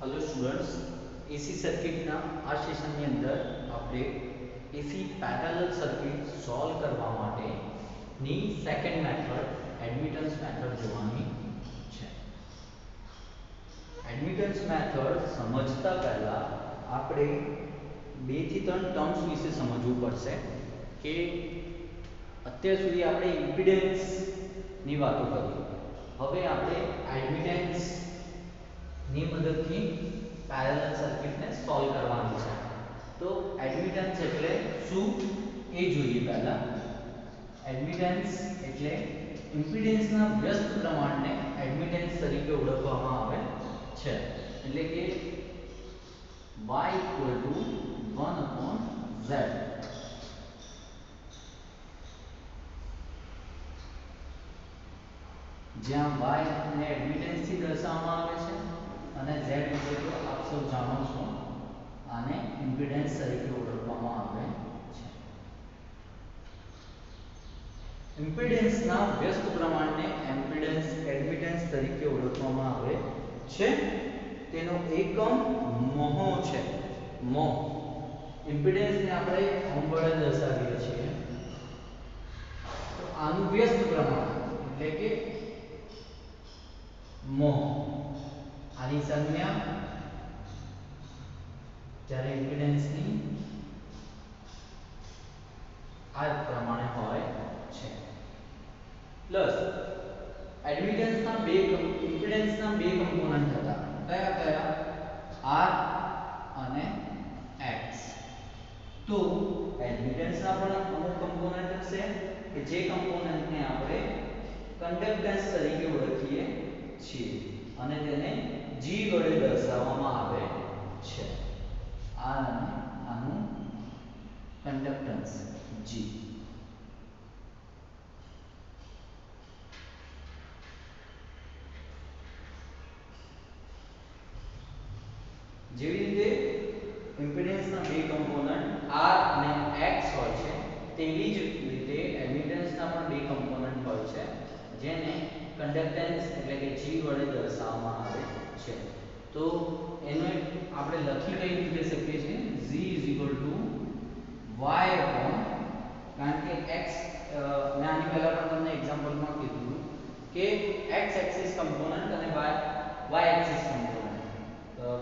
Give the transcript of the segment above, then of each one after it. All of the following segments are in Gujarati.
हेलो स्टूडेंट्स, एसी सर्किटના આ સેશનની અંદર આપણે એસી પેરેલલ સર્કિટ સોલ્વ કરવા માટેની સેકન્ડ મેથડ એડમિટન્સ મેથડ જોવાની છે. એડમિટન્સ મેથડ સમજતા પહેલા આપણે 2 થી 3 ટર્મ્સ વિશે સમજવું પડશે કે અત્યાર સુધી આપણે ઇમ્પિડન્સ ની વાતો કરી. હવે આપણે એડમિટન્સ ની મદદથી પેરેલલ સર્કિટને સોલ્વ કરવાની છે. તો એડમિટન્સ એટલે શું એ જોઈએ. પહેલા એડમિટન્સ એટલે ઇમ્પિડન્સના વ્યસ્ત પ્રમાણને એડમિટન્સ તરીકે ઓળખવામાં આવે છે. એટલે કે y 1/z જ્યાં y ને એડમિટન્સ થી દર્શાવવામાં આવે છે અને z એટલે તો આપ સૌ જાણો છો આને ઇમ્પિડન્સ તરીકે ઓળખવામાં આવે છે. ઇમ્પિડન્સના વ્યસ્ત પ્રમાણને એડમિટન્સ તરીકે ઓળખવામાં આવે છે. તેનો એકમ મહો છે. મો ઇમ્પિડન્સને આપણે ઓહમ વડે દર્શાવીએ છીએ. તો આનું વ્યસ્ત પ્રમાણ એટલે કે મો, આની સંજ્ઞા જ્યારે ઇમ્પિડન્સની આ પ્રમાણે હોય છે. પ્લસ એડમિટન્સના ઇમ્પિડન્સના બે કમ્પોનન્ટ હતા. કયા કયા? R અને X. તો એડમિટન્સના પણ અમુક કમ્પોનન્ટ હશે કે જે કમ્પોનન્ટને આપણે કન્ડક્ટન્સ તરીકે ઓળખીએ છીએ અને તેને G વડે દર્શાવવામાં આવે છે. R અને આનું કન્ડક્ટન્સ G. જેવી રીતે ઇમ્પિડન્સના બે કમ્પોનન્ટ R અને X હોય છે તેવી જ રીતે એડમિટન્સના પણ બે કમ્પોનન્ટ હોય છે જેને કન્ડક્ટન્સ એટલે કે G વડે દર્શાવવામાં આવે છે. તો એને આપણે લખી કઈ રીતે શકીએ છીએ? G y કારણ કે x મેં આની પહેલા પણ તમને એક્ઝામ્પલમાં કીધું કે x એક્સિસ કમ્પોનન્ટ અને y axis component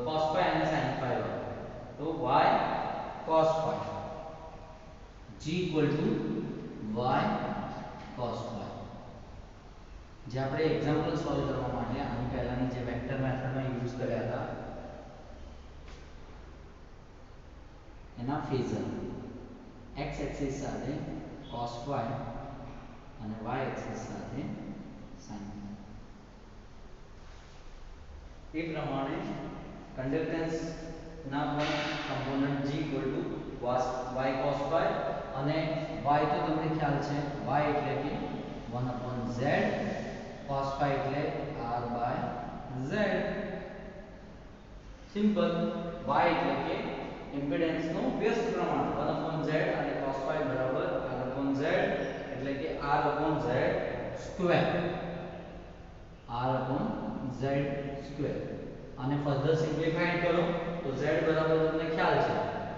cos phi અને sin phi હોય. તો y cos phi G y cos phi. જે આપણે એક્ઝામ્પલ સોલ્વ કરવા માટે આની પહેલાની જે વેક્ટર મેથડમાં યુઝ કર્યા હતા એના ફેઝર x એક્સિસ સાથે cos phi અને y એક્સિસ સાથે sin phi. એ પ્રમાણે કન્ડક્ટન્સ ના પણ component G y cos phi અને y તો તમને ખ્યાલ છે y એટલે કે 1/z, cos phi એટલે r/z. સિમ્પલ. y એટલે કે ઇમ્પિડન્સ નું વ્યસ્ત પ્રમાણ 1/z અને cos phi બરાબર r/z એટલે કે r/z સ્ક્વેર. r/z square. આને ફર્ધર સિમ્પ્લિફાઈડ કરો તો z બરાબર તમને ખ્યાલ છે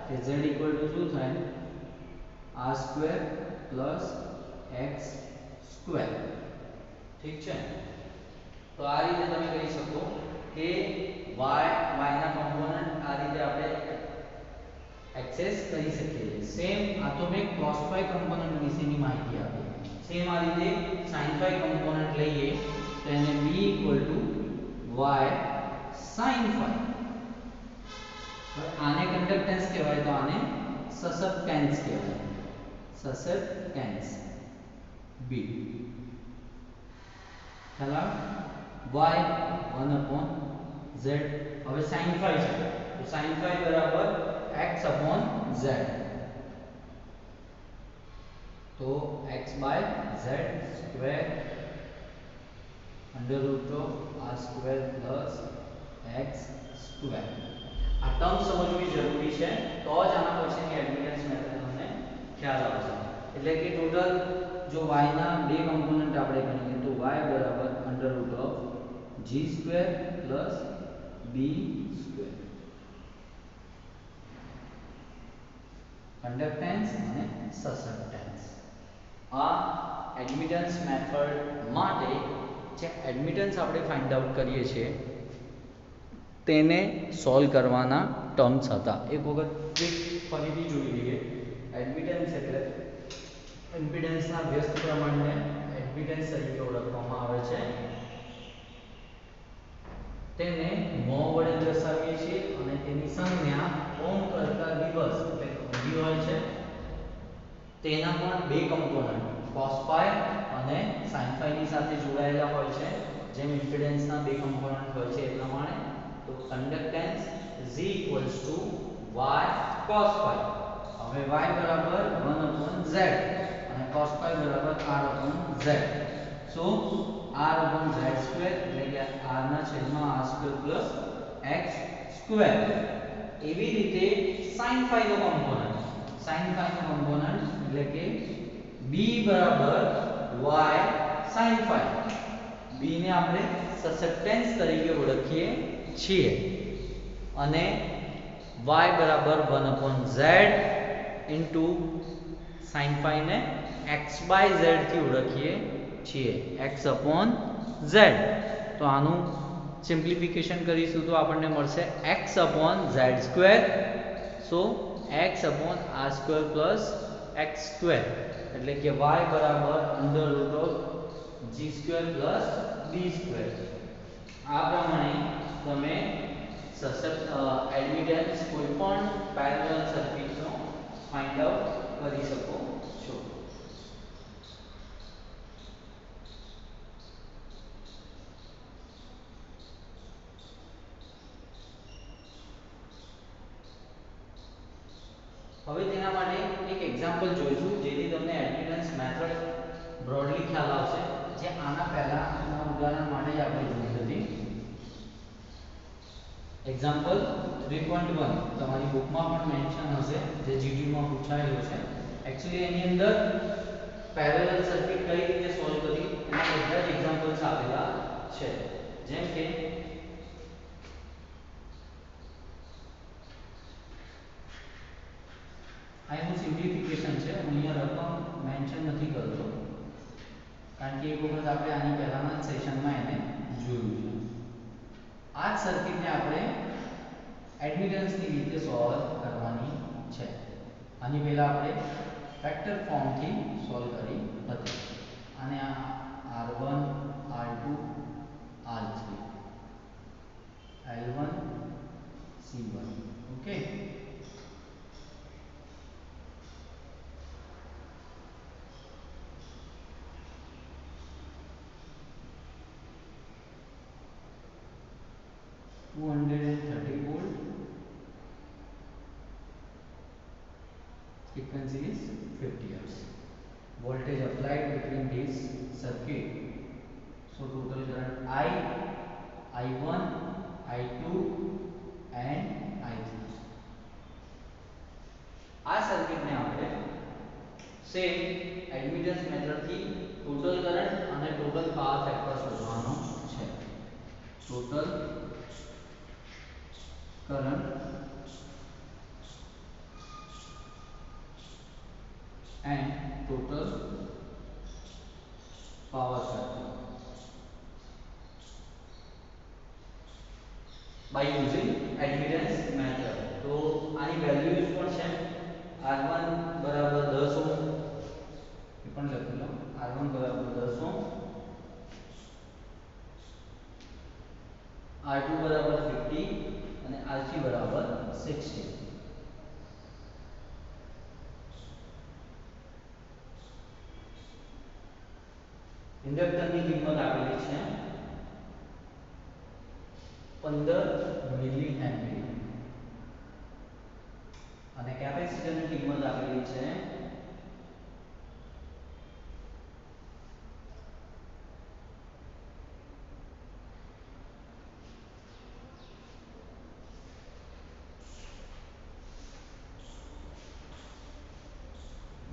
કે z શું થાય? r square plus x square. ઠીક છે. તો આ રીતે તમે કહી શકો કે y ના કમ્પોનન્ટ આ રીતે આપણે એક્સેસ કરી શકીએ છીએ. સેમ આ તો મેં cos phi કમ્પોનન્ટ વિશેની માહિતી આપી. સેમ આ રીતે sin phi કમ્પોનન્ટ લઈએ તો એને b y sin phi. હવે આને કન્ડક્ટન્સ કહેવાય તો આને સસેપ્ટન્સ કહેવાય. સસેપ્ટન્સ b. ખ્યાલ y 1/z. હવે sin phi છે તો sin phi બરાબર x/z. તો x/z square under root of r square plus x square. આ ટર્મ સમજવી જરૂરી છે તો જ આના પછીની એડમિટન્સ મેથડ તમને ખ્યાલ આવશે. એટલે કે ટોટલ જો y ના બે કમ્પોનન્ટ આપણે ગણીએ તો y બરાબર under root of g square plus B square. Conductance અને સસેપ્ટન્સ. આ એડમિટન્સ મેથડ માટે જે એડમિટન્સ આપણે ફાઇન્ડ આઉટ કરીએ છીએ તેને સોલ્વ કરવાના ટર્મ્સ હતા. એક વખત ટ્રીક ફરીથી જોઈ લઈએ. એડમિટન્સ એટલે ઇમ્પિડન્સના વ્યસ્ત પ્રમાણને એડમિટન્સ તરીકે ઓળખવામાં આવે છે. તેને મો વડે દર્શાવીએ છીએ અને તેની સંજ્ઞા ઓમ કરતા દિવસ એટલે ઘડી હોય છે. તેના પણ બે કમ્પોનન્ટ cos phi અને sin phi ની સાથે જોડાયેલા હોય છે. જેમ ઇમ્પિડન્સના બે કમ્પોનન્ટ હોય છે એ પ્રમાણે તો conductance is equals to y cos phi. હવે y બરાબર 1/z અને cos phi બરાબર r/z. સો r/z² એટલે કે r ના છેદમાં r² x સ્ક્વેર. એવી રીતે sin phi નો કમ્પોનન્ટ એટલે કે b બરાબર y sin phi. b ને આપણે સસેપ્ટન્સ તરીકે ઓળખીએ છીએ અને y બરાબર 1/z sin phi ને x/z થી ઓળખીએ છીએ x/z. તો આનું સિમ્પ્લિફિકેશન કરીશું તો આપણને મળશે x/z². સો x/r² x² એટલે કે y બરાબર g² b². આ પ્રમાણે તમે એડમિટન્સ કોઈપણ પેરેલલ સર્કિટનો ફાઇન્ડ આઉટ કરી શકો છો. હવે તેના માટે એક એક્ઝામ્પલ જોઈશું જેથી તમને એડમિટન્સ મેથડ બ્રોડલી ખ્યાલ આવશે, જે આના પહેલાના ઉદાહરણ માટે જ આપણે જોઈ હતી. એક્ઝામ્પલ 3.1 તમારી બુકમાં પણ મેન્શન હશે, જે જીટીમાં પૂછાયેલું છે. એક્ચ્યુઅલી એની અંદર પેરેલલ સર્કિટ કઈ રીતે સોલ્વ કરી એના બધા જ એક્ઝામ્પલ્સ આપેલા છે. જેમ કે આ એનું સિમ્પ્લિફિકેશન છે. હું અહીંયા રકમ મેન્શન નથી કરતો કારણ કે એક વખત આપણે આની પહેલાના સેશનમાં એને જોયું છે. આ જ સર્કિટને આપણે એડમિટન્સની રીતે સોલ્વ કરવાની છે. આની પહેલા આપણે વેક્ટર ફોર્મથી સોલ્વ કરી હતી. અને આ r1 r2 r3 l1 c1. Okay. $230 frequency is 50 Hz. Voltage applied between this circuit. So total current I1, I2 and I3. આ સર્કિટને આપણે સેમ એડમિટન્સ મેથડથી ટોટલ કરંટ અને ટોટલ પાવર ફેક્ટર શોધવાનો છે. Total current and total power factor by using admittance method. તો આની વેલ્યુઝ પણ છે. R1 બરાબર 10 ઓહ્મ એ પણ લખી લો. R1 બરાબર 10 ઓહ્મ, R2 બરાબર 50 અને R3 બરાબર 60. ઇન્ડક્ટરની કિંમત આપેલી છે 15 મિલી હેનરી અને કેપેસિટરની કિંમત આપેલી છે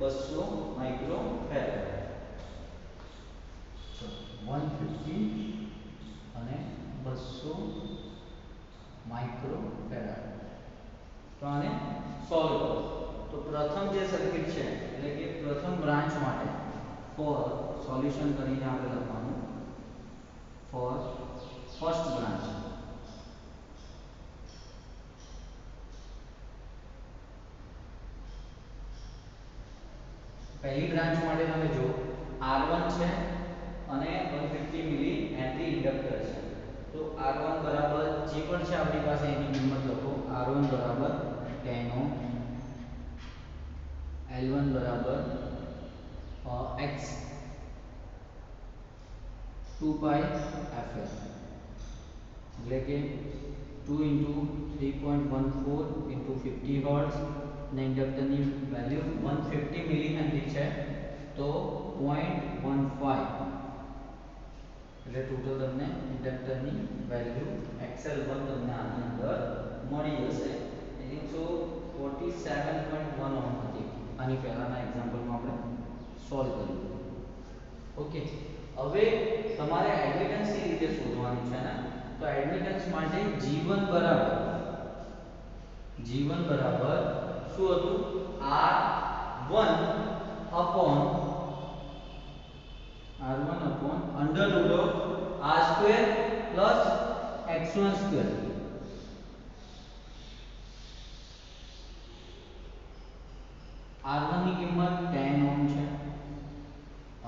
200 માઇક્રો ફેરાડ. 150 અને 200 માઇક્રોફેરાડ. તો આને સોલ્વ કરો. તો પ્રથમ જે સર્કિટ છે એટલે કે પ્રથમ બ્રાન્ચ માટે ફોર સોલ્યુશન કરીને આપણે લખવાનું ફોર ફર્સ્ટ બ્રાન્ચ. પહેલી બ્રાન્ચ માટે તમે જો R1 છે અને 150 મિલી હેનરી ઇન્ડક્ટર છે. તો R1 બરાબર જે પણ છે આપણી પાસે એની કિંમત લખો. R1 બરાબર 10 ઓહ્મ, L1 બરાબર x 2 pi fl એટલે કે 2 3.14 50 હર્ટ્ઝ ને ઇન્ડક્ટરની વેલ્યુ 150 મિલી હેનરી છે તો 0.15 એટલે ટોટલ તમને ઇન્ડક્ટરની વેલ્યુ XL1 તમને આની અંદર મળી જશે. આઈ થિંક સો 47.1 ઓહ્મ હતી આની પહેલાના એક્ઝામ્પલમાં આપણે સોલ્વ કર્યું. ઓકે, હવે તમારે એડમિટન્સની રીતે શોધવાની છે ને. તો એડમિટન્સ માટે G1 બરાબર શું હતું? R1 upon under root of R square plus X1 square. R1 ની કિંમત 10 ઓહ્મ છે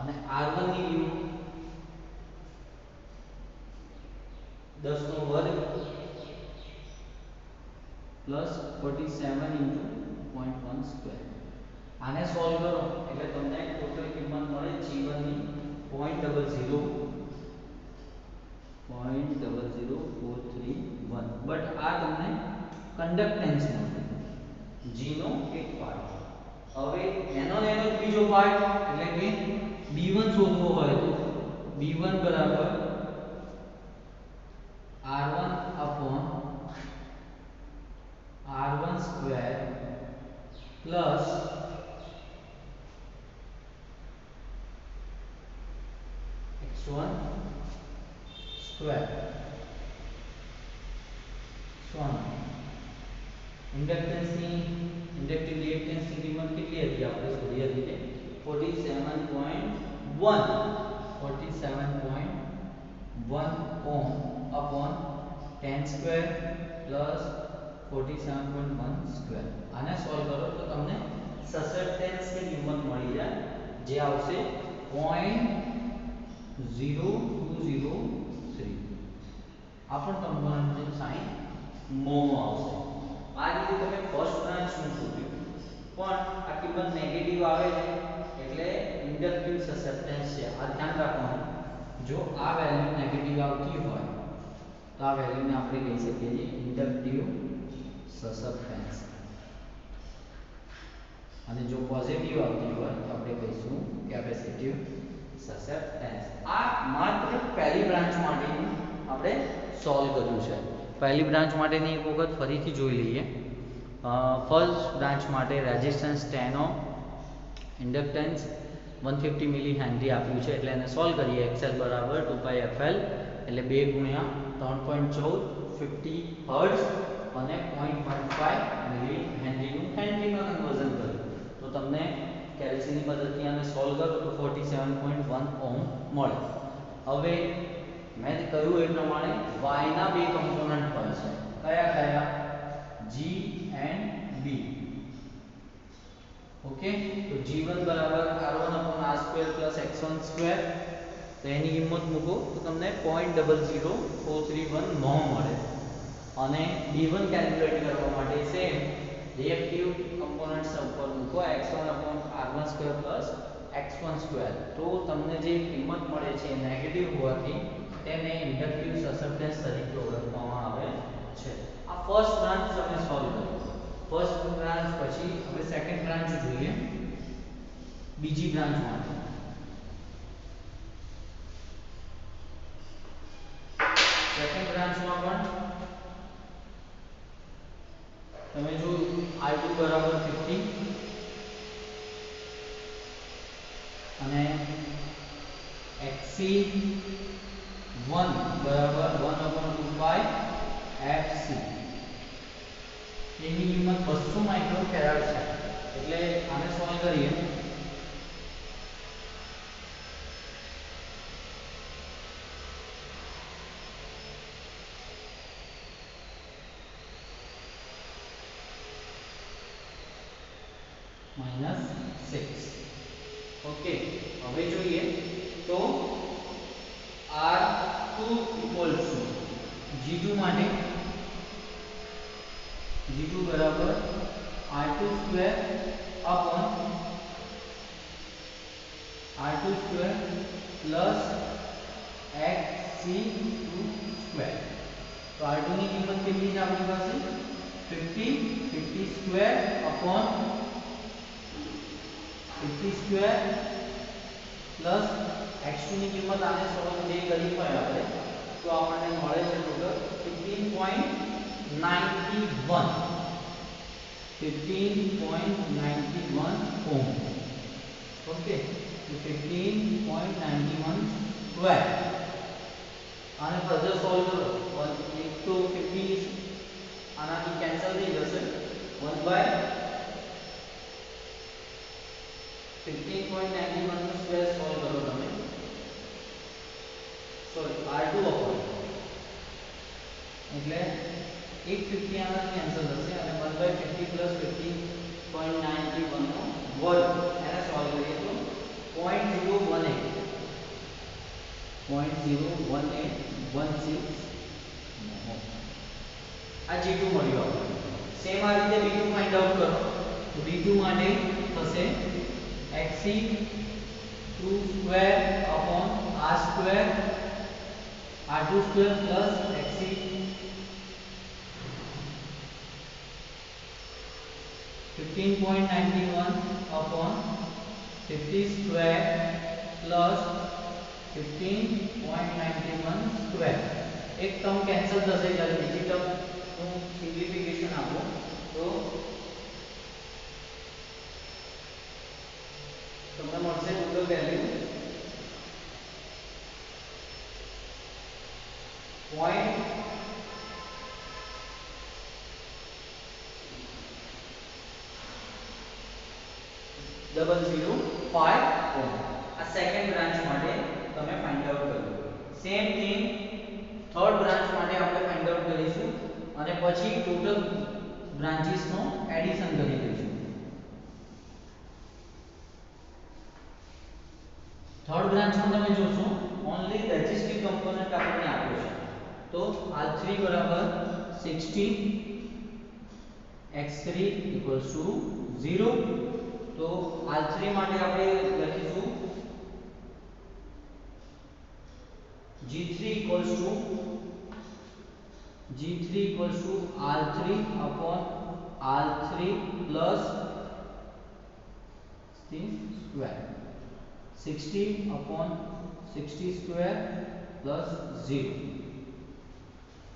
અને R1 ની કિંમત 10 નો વર્ગ પ્લસ 47 into 0.1 સ્ક્વેર. આને સોલ્વ કરો એટલે તમને ટોટલ કિંમત મળે G1 ની 0.00431 બટ આ તમને કન્ડક્ટન્સ મળે G નો એક પાર્ટ. હવે એનો બીજો પાર્ટ એટલે કે B1 શોધવો હોય તો B1 બરાબર R1 upon R1 square plus X1 square. Inductive રિએક્ટન્સની કિંમત કેટલી હતી આપણે શોધી હતી કે 47.1 ohm upon 10 square plus 47.1 square. આને સોલ્વ કરો તો તમને સસેપ્ટન્સની કિંમત મળી જાય જે આવશે 0.0203. આ પણ કમ્પોનન્ટની સાઇન મો આવશે. આ રીતે તમે ફર્સ્ટ બ્રાન્ચ નું શોધ્યું પણ આ કિંમત નેગેટિવ આવે છે એટલે ઇન્ડક્ટિવ સસેપ્ટન્સ છે. આ ધ્યાન રાખવાનું. જો આ વેલ્યુ નેગેટિવ આવતી હોય તો આ વેલ્યુને આપણે કહી શકીએ છીએ ઇન્ડક્ટિવ સસેપ્ટન્સ અને જો પોઝિટિવ આવતી હોય તો આપણે કહીશું કેપેસિટિવ સસેપ્ટન્સ. આ માત્ર પહેલી બ્રાન્ચ માટેનું આપણે સોલ્વ કર્યું છે. પહેલી બ્રાન્ચ માટેની એક વખત ફરીથી જોઈ લઈએ. ફર્સ્ટ બ્રાન્ચ માટે resistance 10 ohm, inductance 150 milli henry આપ્યું છે એટલે એને સોલ્વ કરીએ. XL બરાબર 2 pi fl એટલે 2 ગુણ્યા 3.14 50 હર્ટ્ઝ અને 0.15 મિલી હેનરીનું હેનરીમાં કન્વર્ઝન કર્યું તો તમને કેલ્સીની મદદથી આને સોલ્વ કરો તો 47.1 ઓહ્મ મળે. હવે મેં કહ્યું એ પ્રમાણે y ના બે કમ્પોનન્ટ હોય છે. કયા G and B. ઓકે, તો G1 બરાબર R1 r square plus X1 square. તો એની કિંમત મૂકો તો તમને 0.00431 મોહ મળે. અને B1 કેલ્ક્યુલેટ કરવા માટે સેમ રિએક્ટિવ કમ્પોનન્ટ્સ ઉપર મૂકો X1 r1 square plus X1 square. તો તમને જે કિંમત મળે છે નેગેટિવ હોવાથી તેને ઇન્ડક્ટિવ સસેપ્ટન્સ તરીકે ઓળખવામાં આવે છે. આ ફર્સ્ટ બ્રાન્ચ તમે સોલ્વ કરો. ફર્સ્ટ બ્રાન્ચ પછી હવે સેકન્ડ બ્રાન્ચ જોઈએ. બીજી બ્રાન્ચ માટે સેકન્ડ બ્રાન્ચમાં પણ તમે જો I2 બરાબર 50 અને XC1 બરાબર 1/2 pi FC એની કિંમત 200 માઇક્રોફેરાડ છે એટલે આને સોલ્વ કરીએ -6 ઓકે હવે જોઈએ તો R2 equals to G2 માટે G2 બરાબર R2 square upon R2 square plus XC2 square તો R2 ની કિંમત કેટલી છે આપણી પાસે 50 square upon 50 square plus x2 ની કિંમત આને સોલ્વ બે કરી હોય આપણે તો આપણને મળે છે ટોટલ 15.91 ઓહમ ઓકે તો 15.91 સ્ક્વેર આને ફર્ધર સોલ્વ કરો 1 તો 50 આનાથી કેન્સલ થઈ જશે 1 બાય 15.91 નો સ્ક્વેર સોલ્વ કરો તમે સોરી R2 upon એટલે 150 આના કેન્સલ થશે અને 1 by 50 plus 15.91 નો વર્ગ એને સોલ્વ કરીએ તો 0.01816 આ G2 મળ્યો આપણને સેમ આ રીતે B2 ફાઇન્ડ આઉટ કરો તો B2 માટે થશે XC2 square upon R square R2 square plus XC 15.91 upon 50 square plus 15.91 square એક ટર્મ કેન્સલ થશે જ્યારે બીજી ટર્મ નું સિમ્પ્લિફિકેશન આપો તો તમને મળશે ટોટલ વેલ્યુ 0.005 ઓહમ આ સેકન્ડ બ્રાન્ચ માટે તમે ફાઇન્ડ આઉટ કર્યું સેમ થિંગ થર્ડ બ્રાન્ચ માટે આપણે ફાઇન્ડ આઉટ કરીશું અને પછી ટોટલ બ્રાન્ચીસ નો એડિશન કરી દઈશું થર્ડ બ્રાન્ચ માં તમે જોશો ઓન્લી રેઝિસ્ટિવ કમ્પોનન્ટ આપણને આપ્યો છે તો R3 બરાબર 60 x3 0 તો R3 માટે આપણે લખીશું G3 R3 upon R3 plus square 60 upon 60 square plus 0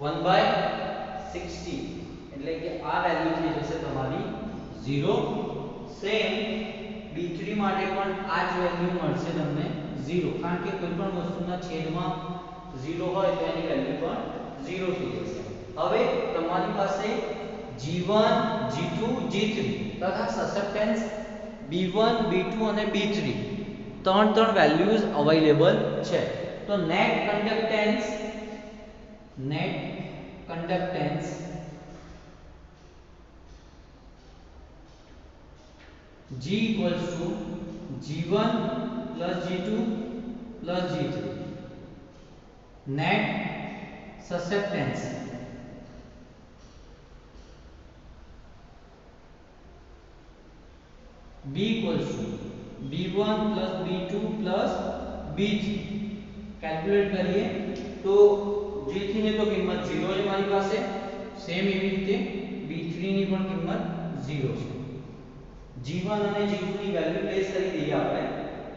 1 by 60 એટલે કે આ વેલ્યુ થઈ જશે તમારી 0 સેમ B3 માટે પણ આ જ વેલ્યુ મળશે તમને 0 કારણ કે કોઈ પણ વસ્તુના છેદમાં 0 હોય તો એની વેલ્યુ પણ 0 થઈ જશે હવે તમારી પાસે G1 G2 G3 તથા સસેપ્ટન્સ B1 B2 અને B3 ત્રણ વેલ્યુઝ અવેલેબલ છે તો net conductance G equals to G1 plus G2 plus G3 net susceptance B equals to B1 plus B2 plus B3 calculate करिए तो G3 ની તો કિંમત 0 છે મારી પાસે સેમ એવી રીતે B3 ની પણ કિંમત 0 છે G1 અને G2 ની વેલ્યુ પ્લેસ કરી દઈએ આપણે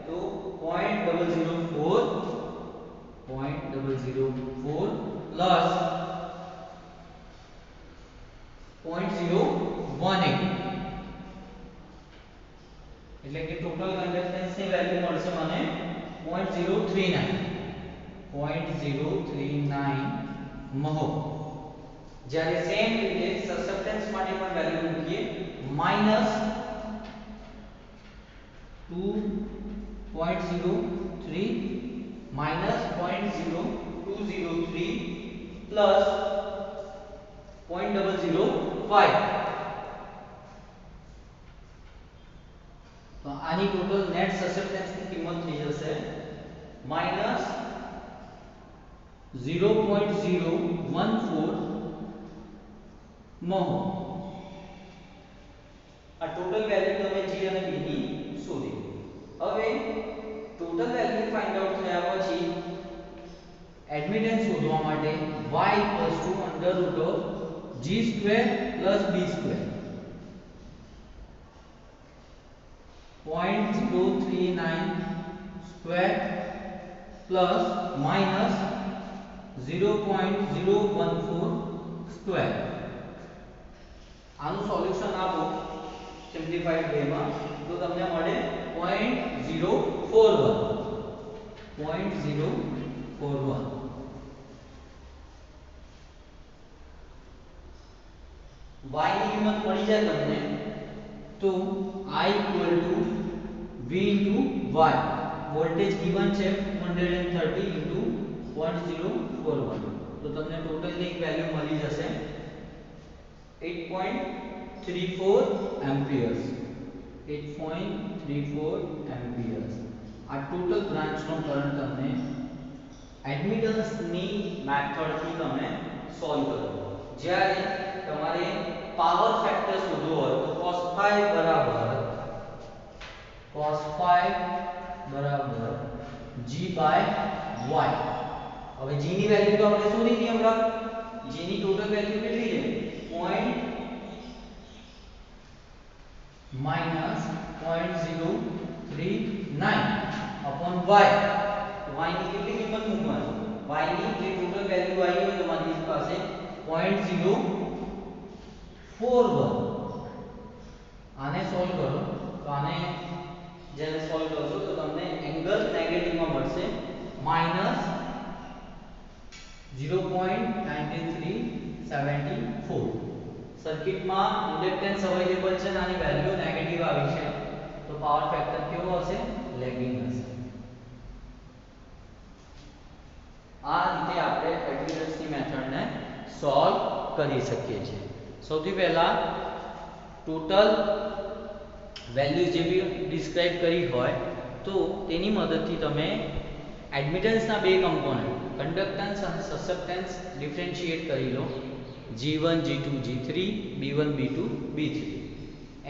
તો 0.004 પ્લસ 0.018 એટલે કે ટોટલ કન્ડક્ટન્સ ની વેલ્યુ મળશે મને 0.039 મહો જ્યારે સેમ રીતે સસેપ્ટન્સ માટે પણ વેલ્યુ મૂકીએ -2.03 -0.0203 પ્લસ 0.005 તો આની ટોટલ નેટ સસેપ્ટન્સ ની કિંમત થઈ જશે -0.014 mho. આ ટોટલ વેલ્યુ તમે G અને B ની શોધી. હવે ટોટલ વેલ્યુ ફાઇન્ડ આઉટ થયા પછી એડમિટન્સ શોધવા માટે y √g² + b² 0.039 square plus minus 0.014 square. આનું સોલ્યુશન આપો સિમ્પ્લિફાઈડ વે માં તો તમને મળે 0.041 y ની કિંમત મળી જાય તમને તો I v into y voltage given છે 230 into 0.041 તો તમને ટોટલ ની વેલ્યુ મળી જશે 8.34 amperes 8.34 amperes. આ ટોટલ બ્રાન્ચ નો કરંટ તમને એડમિટન્સ ની મેથડ થી તમે સોલ્વ કરો. જ્યારે તમારે પાવર ફેક્ટર શોધવો હોય તો cos phi બરાબર g by y. હવે g ની વેલ્યુ તો આપણે શોધી હતી હમણાં. g ની ટોટલ વેલ્યુ કેટલી છે? -0.039 upon y. તો y ની કેટલી કિંમત મૂકવાની? y ની જે ટોટલ વેલ્યુ આવી હોય તમારી પાસે 0.041. આને સોલ્વ કરો તો આને જ્યારે સોલ્વ કરશો તો તમને એંગલ નેગેટિવ માં મળશે -0.9374. સર્કિટમાં ઇન્ડક્ટન્સ અવેલેબલ છે અને આની વેલ્યુ નેગેટિવ આવી છે તો પાવર ફેક્ટર કેવો હશે? લેગિંગ હશે. આ રીતે આપણે એડમિટન્સની મેથડને સોલ્વ કરી શકીએ છીએ. સૌથી પહેલા ટોટલ વેલ્યુ જે બી ડિસ્ક્રાઇબ કરી હોય તો તેની મદદથી તમે એડમિટન્સના બે કમ્પોનન્ટ કન્ડક્ટન્સ અને સસેપ્ટન્સ ડિફરન્શિએટ કરી લો. G1 G2 G3 B1 B2 B3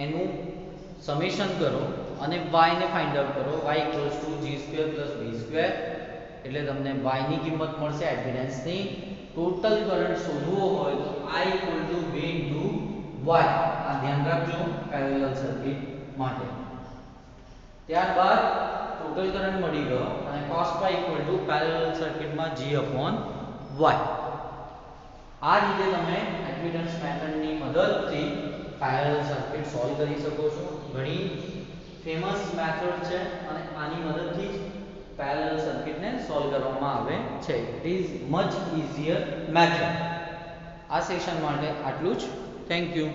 એનું સમેશન કરો અને y ને ફાઇન્ડ આઉટ કરો. y g² + b² એટલે તમને y ની કિંમત મળશે એડમિટન્સની. ટોટલ કરંટ શોધવો હોય તો I v into y. આ ધ્યાન રાખજો પેરેલલ સર્કિટ માટે. ત્યારબાદ ટોટલ કરંટ મળી ગયો અને cos phi પેરેલલ સર્કિટમાં g upon y. આ રીતે તમે એડમિટન્સ મેથડની મદદથી પેરેલલ સર્કિટ સોલ્વ કરી શકો છો. ઘણી ફેમસ મેથડ છે અને આની મદદથી જ પેરેલલ સર્કિટને સોલ્વ કરવામાં આવે છે. It is much easier method. આ સેશન માટે આટલું જ. Thank you.